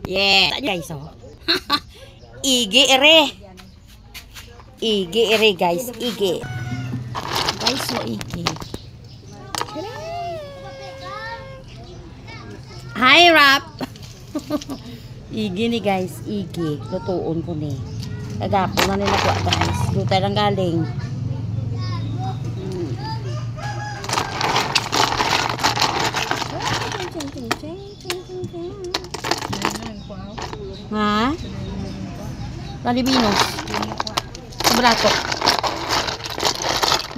Yeah. Guys, oh. Igi ere. Igi ere, guys. Igi. Guys, so igi. Hi, Rap. Igi ni, guys. Igi. Lutuon ko ni. Kagapon na nila ko, guys. Lutay lang galing. Ha? Lalibinos. Sa balatok.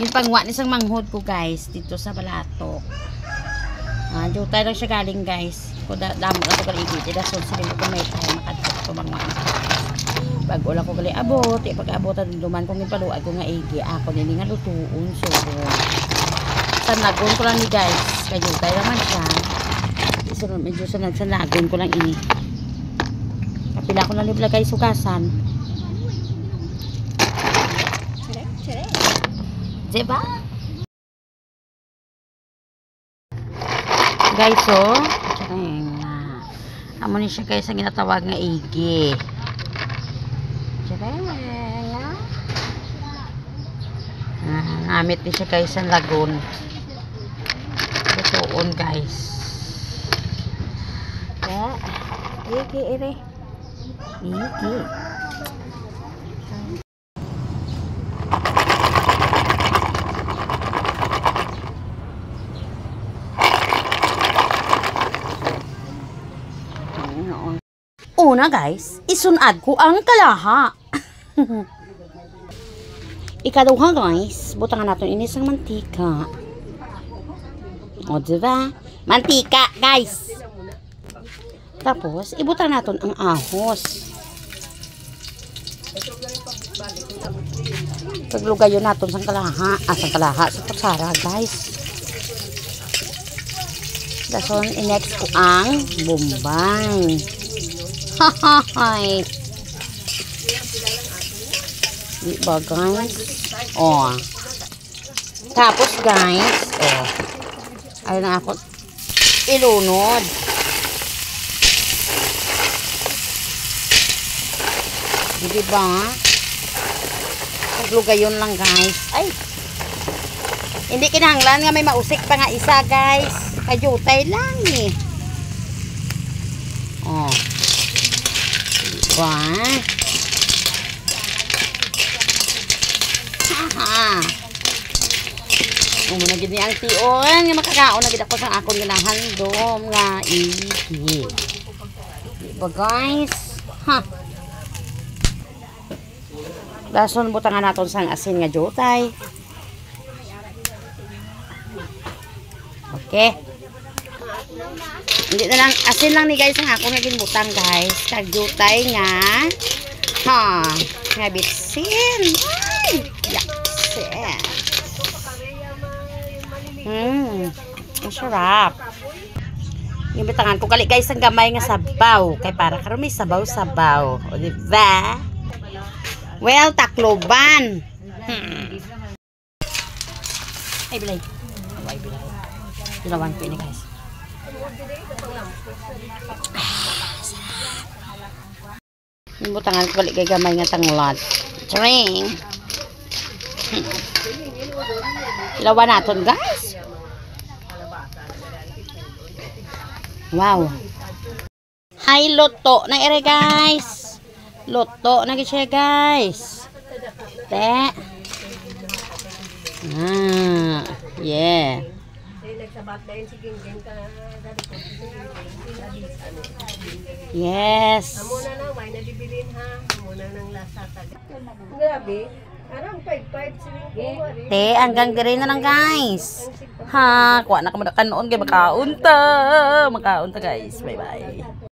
Yung pangwa ni isang manghod ko, guys, dito sa balatok. Jutay lang siya galing, guys. Kung damo na ito kaligid, idason sila ko may tayo makatok ito mangwa. Pag wala ko gali abot, pag-abot at duman kong ipaluag ko nga igi, ako nini nga lutuon. So, sanagon ko lang ni, guys. Kaya jutay naman siya. Isunod, medyo sanagon ko lang ini. Kapila ko na nibla, guys, sugasan. Diba? Guys, oh. Amo ni siya, guys, ang ginatawag nga igi. Namit ni siya, guys, ang lagon. Lutuon, guys. Igi, ere. Igi. Una, guys, isunad ko ang kalaha. Ikaduha, guys, butangan natin inisang mantika. O, diba? Mantika, guys. Tapos, ibutan natin ang ahos. Paglugayon natin sa kalaha. Sa kalaha, sa kutsara, guys. Dason, i-next ko ang bumbang. Hahahay. Diba, guys? Oh. Tapos, guys, oh. Ayun na ako. Ilunod. Diba? Paglugayon lang, guys. Ay. Hindi kinahanglan nga may mausik pa nga isa, guys. Kajutay lang, eh. Oh. Diba? Haha. Muna gini ang tion nga makakaon na gid ako sa akong ginahandom nga igi. Diba, guys? Ha. Dason butangan naton sang asin nga jutay. Okay. Hindi na lang asin lang ni, guys, ang ako nga ginbutang, guys. Kag jutay nga nga bitsin. Ay, yaksin. Ang sarap. Yung bitangan ko kali, guys, ang gamay nga sabaw. Kay para karon may sabaw-sabaw. O, diba? Well, takloban. Ay, bilay. Ay, bilay. Dilawan ko ini, guys. Yung butangan ko kali, kay gamay nga tanglad. Tring. Dilawan natin, guys. Wow. Hi, loto na ere, guys. Loto na siya, guys. Te. Yeah. Yes. Te, hanggang dire na lang, guys. Ha, kuha na ka noon kay makaunta. Makaunta, guys. Bye-bye.